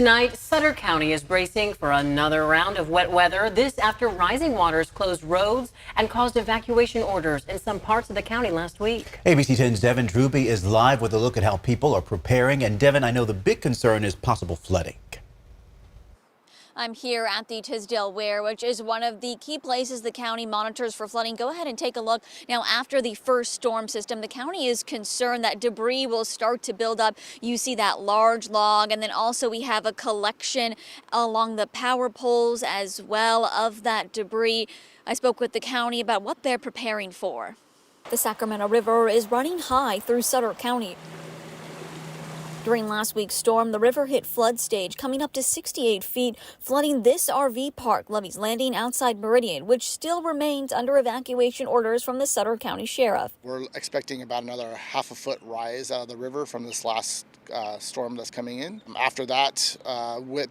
Tonight, Sutter County is bracing for another round of wet weather. This after rising waters closed roads and caused evacuation orders in some parts of the county last week. ABC 10's Devin Truby is live with a look at how people are preparing. And Devin, I know the big concern is possible flooding. I'm here at the Tisdale Weir, which is one of the key places the county monitors for flooding. Go ahead and take a look. Now, after the first storm system, the county is concerned that debris will start to build up. You see that large log, and then also we have a collection along the power poles as well of that debris. I spoke with the county about what they're preparing for. The Sacramento River is running high through Sutter County. During last week's storm, the river hit flood stage, coming up to 68 feet, flooding this RV park, Lovey's Landing outside Meridian, which still remains under evacuation orders from the Sutter County Sheriff. We're expecting about another half a foot rise out of the river from this last storm that's coming in. After that,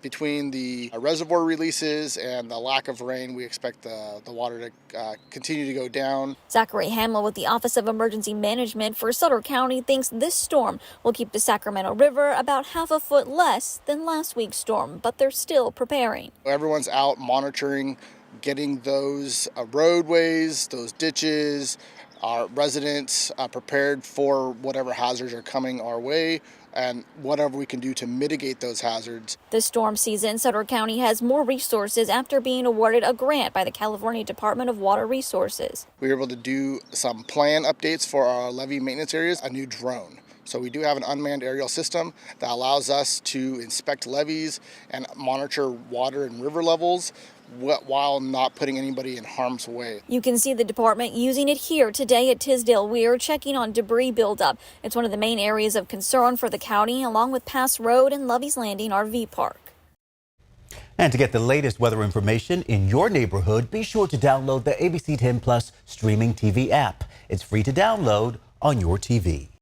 between the reservoir releases and the lack of rain, we expect the water to continue to go down. Zachary Hamill with the Office of Emergency Management for Sutter County thinks this storm will keep the Sacramento River about half a foot less than last week's storm, but they're still preparing. Everyone's out monitoring, getting those roadways, those ditches, our residents prepared for whatever hazards are coming our way and whatever we can do to mitigate those hazards. This storm season, Sutter County has more resources after being awarded a grant by the California Department of Water Resources. We were able to do some plan updates for our levee maintenance areas, a new drone. So we do have an unmanned aerial system that allows us to inspect levees and monitor water and river levels while not putting anybody in harm's way. You can see the department using it here today at Tisdale Weir, checking on debris buildup. It's one of the main areas of concern for the county, along with Pass Road and Lovey's Landing RV Park. And to get the latest weather information in your neighborhood, be sure to download the ABC 10 Plus streaming TV app. It's free to download on your TV.